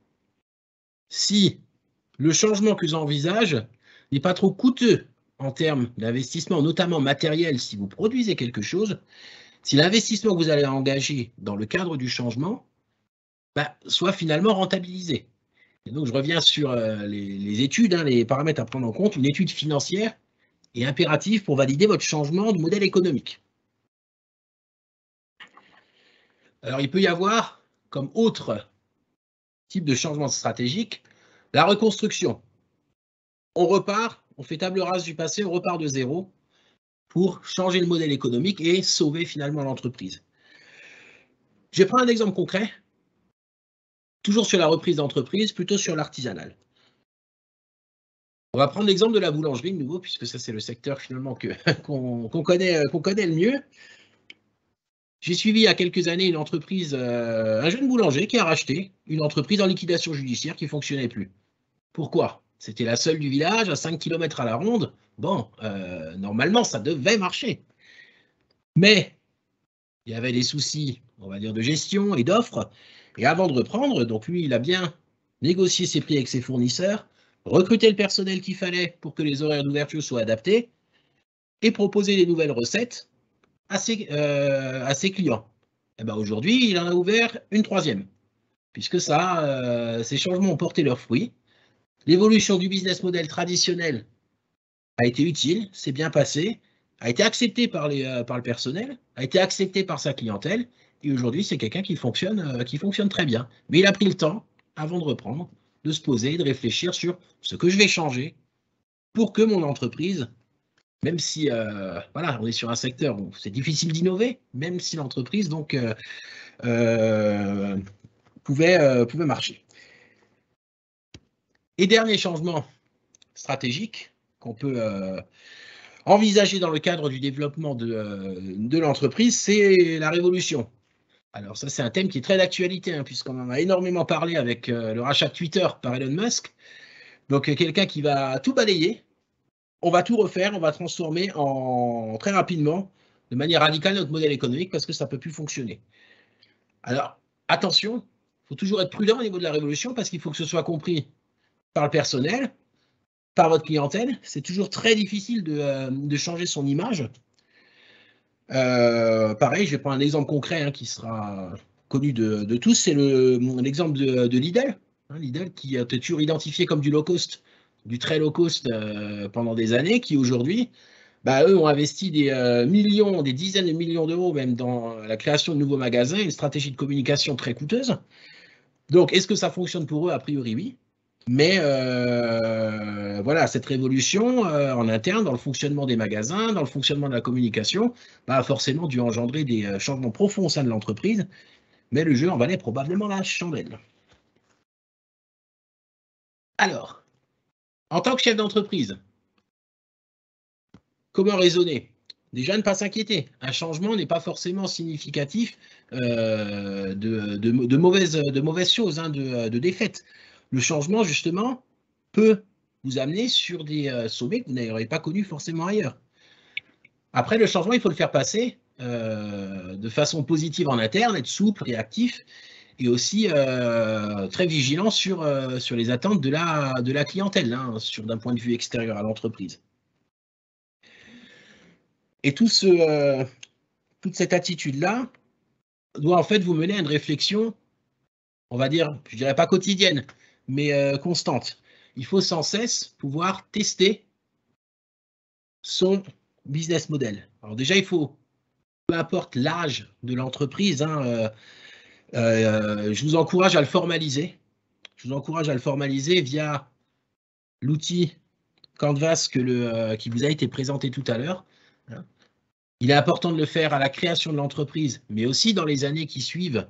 si le changement que j'envisage n'est pas trop coûteux en termes d'investissement, notamment matériel si vous produisez quelque chose, si l'investissement que vous allez engager dans le cadre du changement soit finalement rentabilisé. Et donc, je reviens sur les études, les paramètres à prendre en compte. Une étude financière est impérative pour valider votre changement de modèle économique. Alors, il peut y avoir, comme autre type de changement stratégique, la reconstruction. On repart, on fait table rase du passé, on repart de zéro pour changer le modèle économique et sauver finalement l'entreprise. Je vais prendre un exemple concret, toujours sur la reprise d'entreprise, plutôt sur l'artisanal. On va prendre l'exemple de la boulangerie de nouveau, puisque ça c'est le secteur finalement qu'on connaît le mieux. J'ai suivi il y a quelques années une entreprise, un jeune boulanger qui a racheté une entreprise en liquidation judiciaire qui ne fonctionnait plus. Pourquoi? C'était la seule du village, à 5 km à la ronde. Bon, normalement, ça devait marcher. Mais il y avait des soucis, on va dire, de gestion et d'offres. Et avant de reprendre, donc lui, il a bien négocié ses prix avec ses fournisseurs, recruté le personnel qu'il fallait pour que les horaires d'ouverture soient adaptés et proposer des nouvelles recettes à ses clients. Et ben aujourd'hui, il en a ouvert une troisième, puisque ces changements ont porté leurs fruits. L'évolution du business model traditionnel a été utile, s'est bien passé, a été accepté par le personnel, a été accepté par sa clientèle, et aujourd'hui, c'est quelqu'un qui fonctionne très bien. Mais il a pris le temps, avant de reprendre, de se poser, de réfléchir sur ce que je vais changer pour que mon entreprise, même si voilà, on est sur un secteur où c'est difficile d'innover, même si l'entreprise donc pouvait marcher. Et dernier changement stratégique qu'on peut envisager dans le cadre du développement de l'entreprise, c'est la révolution. Alors ça, c'est un thème qui est très d'actualité, hein, puisqu'on en a énormément parlé avec le rachat de Twitter par Elon Musk. Donc quelqu'un qui va tout balayer, on va tout refaire, on va transformer très rapidement, de manière radicale, notre modèle économique parce que ça ne peut plus fonctionner. Alors, attention, il faut toujours être prudent au niveau de la révolution parce qu'il faut que ce soit compris par le personnel, par votre clientèle. C'est toujours très difficile de changer son image. Pareil, je vais prendre un exemple concret hein, qui sera connu de tous, c'est l'exemple de Lidl. Hein, Lidl qui a toujours identifié comme du low cost, du très low cost pendant des années, qui aujourd'hui, eux ont investi des millions, des dizaines de millions d'euros même dans la création de nouveaux magasins, une stratégie de communication très coûteuse. Donc, est-ce que ça fonctionne pour eux? A priori, oui. Mais voilà, cette révolution en interne, dans le fonctionnement des magasins, dans le fonctionnement de la communication, a forcément dû engendrer des changements profonds au sein de l'entreprise, mais le jeu en valait probablement la chandelle. Alors, en tant que chef d'entreprise, comment raisonner? Déjà, ne pas s'inquiéter. Un changement n'est pas forcément significatif de mauvaises choses, hein, de défaites. Le changement, justement, peut vous amener sur des sommets que vous n'auriez pas connus forcément ailleurs. Après, le changement, il faut le faire passer de façon positive en interne, être souple, réactif, et aussi très vigilant sur les attentes de la clientèle, hein, d'un point de vue extérieur à l'entreprise. Et toute cette attitude-là doit en fait vous mener à une réflexion, on va dire, je dirais pas quotidienne, mais constante. Il faut sans cesse pouvoir tester son business model. Alors déjà, il faut, peu importe l'âge de l'entreprise, hein, je vous encourage à le formaliser. Je vous encourage à le formaliser via l'outil Canvas qui vous a été présenté tout à l'heure. Il est important de le faire à la création de l'entreprise, mais aussi dans les années qui suivent,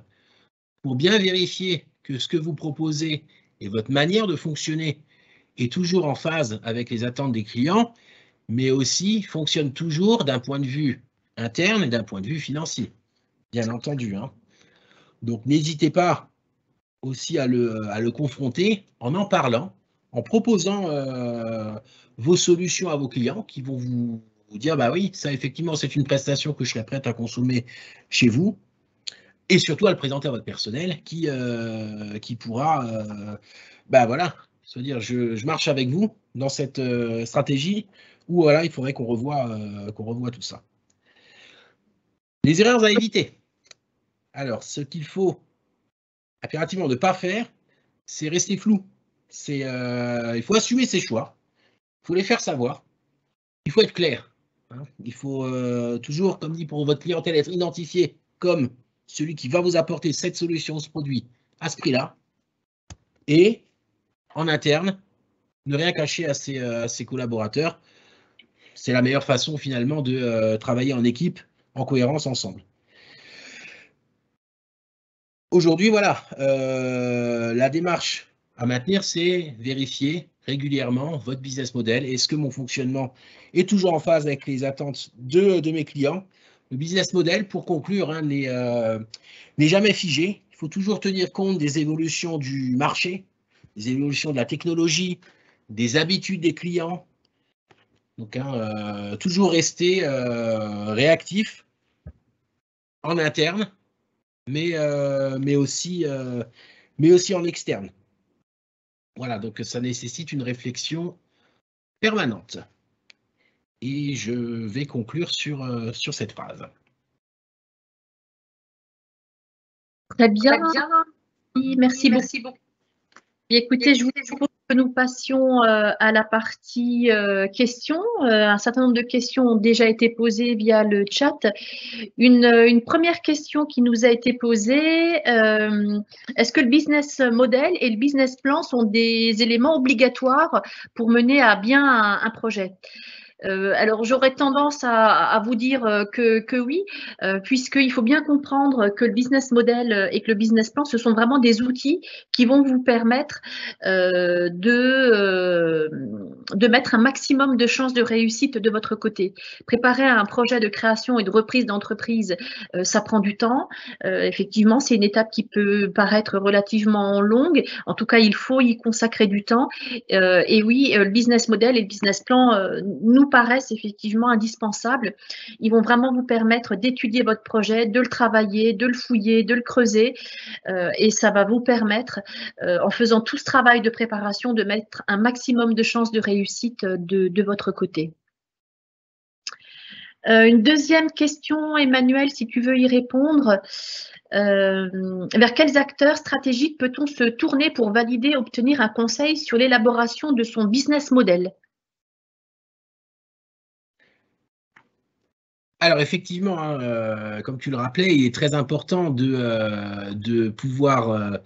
pour bien vérifier que ce que vous proposez et votre manière de fonctionner est toujours en phase avec les attentes des clients, mais aussi fonctionne toujours d'un point de vue interne et d'un point de vue financier, bien entendu. Hein. Donc n'hésitez pas aussi à le confronter en parlant, en proposant vos solutions à vos clients qui vont vous dire, bah oui, ça effectivement, c'est une prestation que je serais prête à consommer chez vous, et surtout à le présenter à votre personnel qui pourra, voilà, se dire, je marche avec vous dans cette stratégie, où voilà, il faudrait qu'on revoie tout ça. Les erreurs à éviter. Alors, ce qu'il faut impérativement ne pas faire, c'est rester flou. Il faut assumer ses choix, il faut les faire savoir, il faut être clair. Hein. Il faut toujours, comme dit pour votre clientèle, être identifié comme celui qui va vous apporter cette solution, ce produit à ce prix-là, et en interne, ne rien cacher à ses collaborateurs. C'est la meilleure façon finalement de travailler en équipe, en cohérence ensemble. Aujourd'hui, voilà, la démarche à maintenir, c'est vérifier régulièrement votre business model. Est-ce que mon fonctionnement est toujours en phase avec les attentes de mes clients? Le business model, pour conclure, hein, n'est jamais figé. Il faut toujours tenir compte des évolutions du marché, des évolutions de la technologie, des habitudes des clients. Donc, hein, toujours rester réactif en interne, mais aussi en externe. Voilà, donc ça nécessite une réflexion permanente. Et je vais conclure sur cette phrase. Très bien. Merci beaucoup. Écoutez, je vous propose que nous passions à la partie questions. Un certain nombre de questions ont déjà été posées via le chat. Une première question qui nous a été posée, est-ce que le business model et le business plan sont des éléments obligatoires pour mener à bien un projet ? Alors, j'aurais tendance à vous dire que oui, puisqu'il faut bien comprendre que le business model et que le business plan, ce sont vraiment des outils qui vont vous permettre de mettre un maximum de chances de réussite de votre côté. Préparer un projet de création et de reprise d'entreprise, ça prend du temps. Effectivement, c'est une étape qui peut paraître relativement longue. En tout cas, il faut y consacrer du temps. Et oui, le business model et le business plan nous paraissent effectivement indispensables. Ils vont vraiment vous permettre d'étudier votre projet, de le travailler, de le fouiller, de le creuser. Et ça va vous permettre, en faisant tout ce travail de préparation, de mettre un maximum de chances de réussite de votre côté. Une deuxième question, Emmanuel, si tu veux y répondre. Vers quels acteurs stratégiques peut-on se tourner pour valider, obtenir un conseil sur l'élaboration de son business model ? Alors effectivement, hein, comme tu le rappelais, il est très important de pouvoir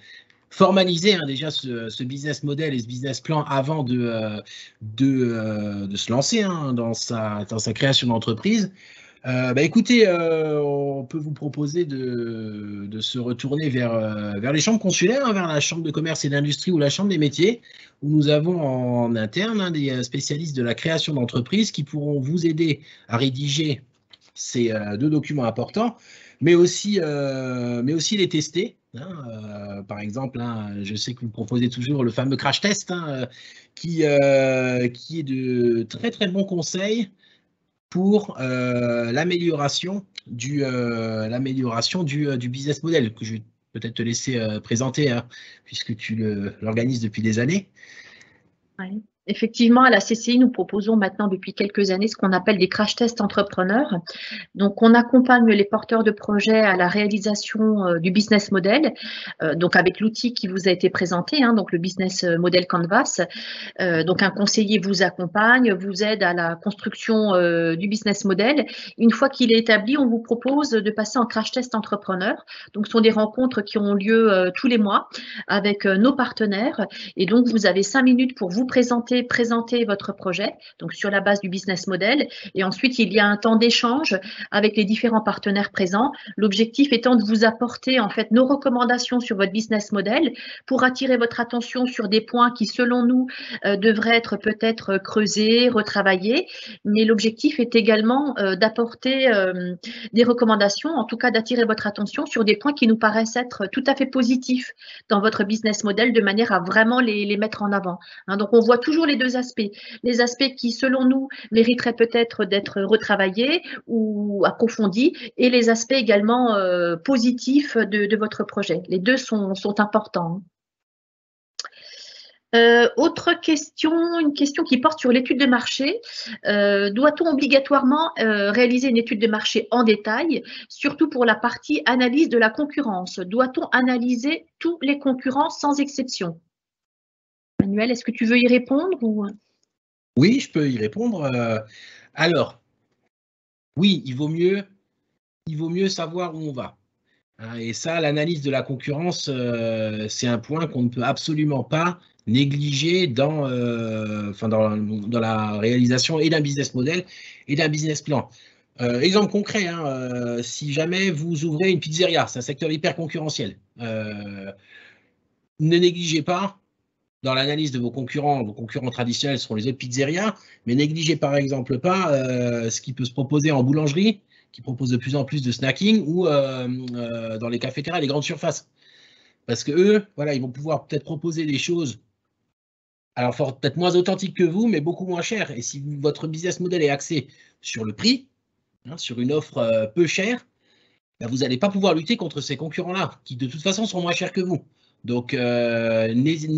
formaliser hein, déjà ce business model et ce business plan avant de se lancer hein, dans sa création d'entreprise. Écoutez, on peut vous proposer de se retourner vers les chambres consulaires, hein, vers la chambre de commerce et d'industrie ou la chambre des métiers, où nous avons en interne hein, des spécialistes de la création d'entreprise qui pourront vous aider à rédiger ces deux documents importants, mais aussi les tester. Hein, par exemple, hein, je sais que vous proposez toujours le fameux crash test, hein, qui est de très très bons conseils pour l'amélioration du business model, que je vais peut-être te laisser présenter, hein, puisque tu l'organises depuis des années. Oui. Effectivement, à la CCI, nous proposons maintenant depuis quelques années ce qu'on appelle des crash tests entrepreneurs. Donc, on accompagne les porteurs de projets à la réalisation du business model, donc avec l'outil qui vous a été présenté, hein, donc le business model Canvas. Donc, un conseiller vous accompagne, vous aide à la construction du business model. Une fois qu'il est établi, on vous propose de passer en crash test entrepreneur. Donc, ce sont des rencontres qui ont lieu tous les mois avec nos partenaires. Et donc, vous avez 5 minutes pour vous présenter votre projet, donc sur la base du business model. Et ensuite, il y a un temps d'échange avec les différents partenaires présents. L'objectif étant de vous apporter en fait nos recommandations sur votre business model pour attirer votre attention sur des points qui, selon nous, devraient être peut-être creusés, retravaillés. Mais l'objectif est également d'apporter des recommandations, en tout cas d'attirer votre attention sur des points qui nous paraissent être tout à fait positifs dans votre business model, de manière à vraiment les mettre en avant. Hein, donc, on voit toujours les deux aspects. Les aspects qui, selon nous, mériteraient peut-être d'être retravaillés ou approfondis, et les aspects également positifs de votre projet. Les deux sont importants. Autre question, une question qui porte sur l'étude de marché. Doit-on obligatoirement réaliser une étude de marché en détail, surtout pour la partie analyse de la concurrence? Doit-on analyser tous les concurrents sans exception? Emmanuel, est-ce que tu veux y répondre ou... Oui, je peux y répondre. Alors, oui, il vaut mieux savoir où on va. Hein, et ça, l'analyse de la concurrence, c'est un point qu'on ne peut absolument pas négliger dans la réalisation et d'un business model et d'un business plan. Exemple concret, hein, si jamais vous ouvrez une pizzeria, c'est un secteur hyper concurrentiel, ne négligez pas dans l'analyse de vos concurrents traditionnels seront les autres pizzerias, mais négligez par exemple pas ce qui peut se proposer en boulangerie, qui propose de plus en plus de snacking, ou dans les cafétérias, les grandes surfaces. Parce que eux, voilà, ils vont pouvoir peut-être proposer des choses, alors peut-être moins authentiques que vous, mais beaucoup moins chères. Et si votre business model est axé sur le prix, hein, sur une offre peu chère, ben, vous n'allez pas pouvoir lutter contre ces concurrents-là, qui de toute façon sont moins chers que vous. Donc, regardez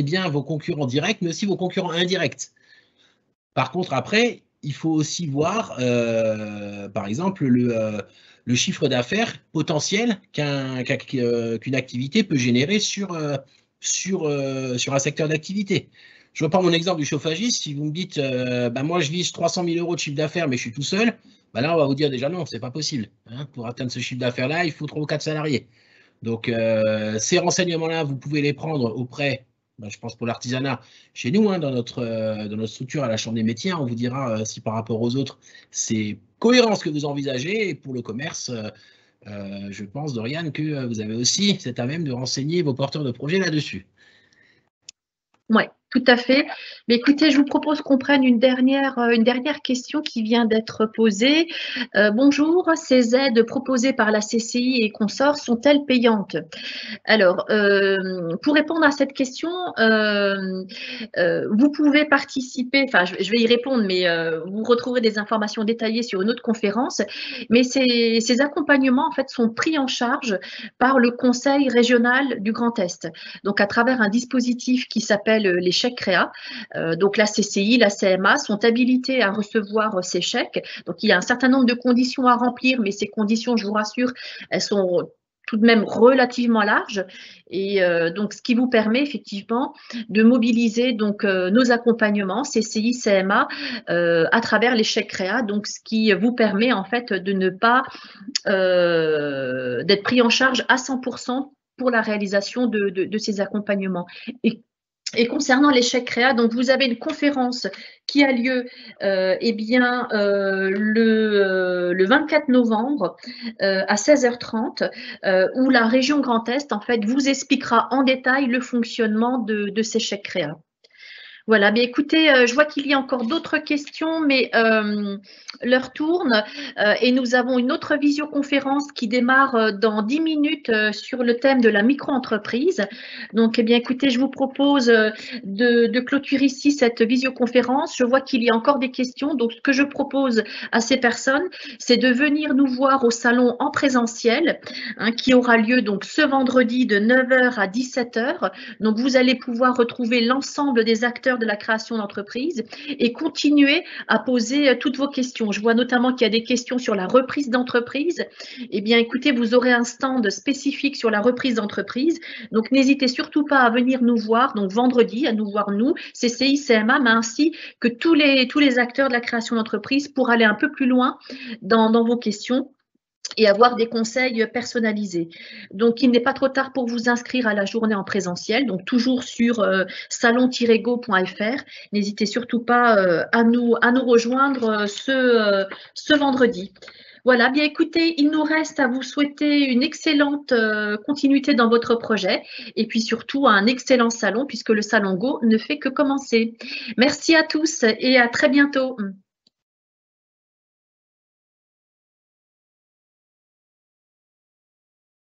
bien vos concurrents directs, mais aussi vos concurrents indirects. Par contre, après, il faut aussi voir, par exemple, le chiffre d'affaires potentiel qu'une activité peut générer sur un secteur d'activité. Je reprends mon exemple du chauffagiste. Si vous me dites, ben moi, je vise 300 000 € de chiffre d'affaires, mais je suis tout seul, ben là, on va vous dire déjà non, c'est pas possible. Hein. Pour atteindre ce chiffre d'affaires-là, il faut 3 ou 4 salariés. Donc, ces renseignements-là, vous pouvez les prendre auprès, je pense pour l'artisanat, chez nous, hein, dans notre structure à la Chambre des métiers. On vous dira si par rapport aux autres, c'est cohérent ce que vous envisagez. Et pour le commerce, je pense, Doriane, que vous avez aussi cet à même de renseigner vos porteurs de projets là-dessus. Oui, tout à fait. Mais écoutez, je vous propose qu'on prenne une dernière question qui vient d'être posée. Bonjour, ces aides proposées par la CCI et consorts sont-elles payantes? Alors, pour répondre à cette question, vous pouvez participer, enfin, je vais y répondre, mais vous retrouverez des informations détaillées sur une autre conférence. Mais ces accompagnements, en fait, sont pris en charge par le Conseil régional du Grand Est. Donc, à travers un dispositif qui s'appelle les chèques Créa. Donc, la CCI, la CMA sont habilités à recevoir ces chèques. Donc, il y a un certain nombre de conditions à remplir, mais ces conditions, je vous rassure, elles sont tout de même relativement larges. Et donc, ce qui vous permet effectivement de mobiliser donc nos accompagnements CCI, CMA à travers les chèques Créa. Donc, ce qui vous permet en fait de ne pas d'être pris en charge à 100% pour la réalisation de ces accompagnements. Et concernant l'échec Créa, donc vous avez une conférence qui a lieu le 24 novembre à 16h30 où la région Grand Est en fait vous expliquera en détail le fonctionnement de ces chèques Créa. Voilà, mais écoutez, je vois qu'il y a encore d'autres questions, mais l'heure tourne et nous avons une autre visioconférence qui démarre dans 10 minutes sur le thème de la micro-entreprise. Donc, eh bien, écoutez, je vous propose de clôturer ici cette visioconférence. Je vois qu'il y a encore des questions. Donc, ce que je propose à ces personnes, c'est de venir nous voir au salon en présentiel, hein, qui aura lieu donc ce vendredi de 9h à 17h. Donc, vous allez pouvoir retrouver l'ensemble des acteurs de la création d'entreprise et continuer à poser toutes vos questions. Je vois notamment qu'il y a des questions sur la reprise d'entreprise. Eh bien, écoutez, vous aurez un stand spécifique sur la reprise d'entreprise. Donc, n'hésitez surtout pas à venir nous voir, donc vendredi, à nous voir nous, CCI, CMA, mais ainsi que tous les acteurs de la création d'entreprise pour aller un peu plus loin dans vos questions et avoir des conseils personnalisés. Donc, il n'est pas trop tard pour vous inscrire à la journée en présentiel, donc toujours sur salon-go.fr. N'hésitez surtout pas à nous rejoindre ce vendredi. Voilà, bien écoutez, il nous reste à vous souhaiter une excellente continuité dans votre projet et puis surtout un excellent salon puisque le Salon Go ne fait que commencer. Merci à tous et à très bientôt.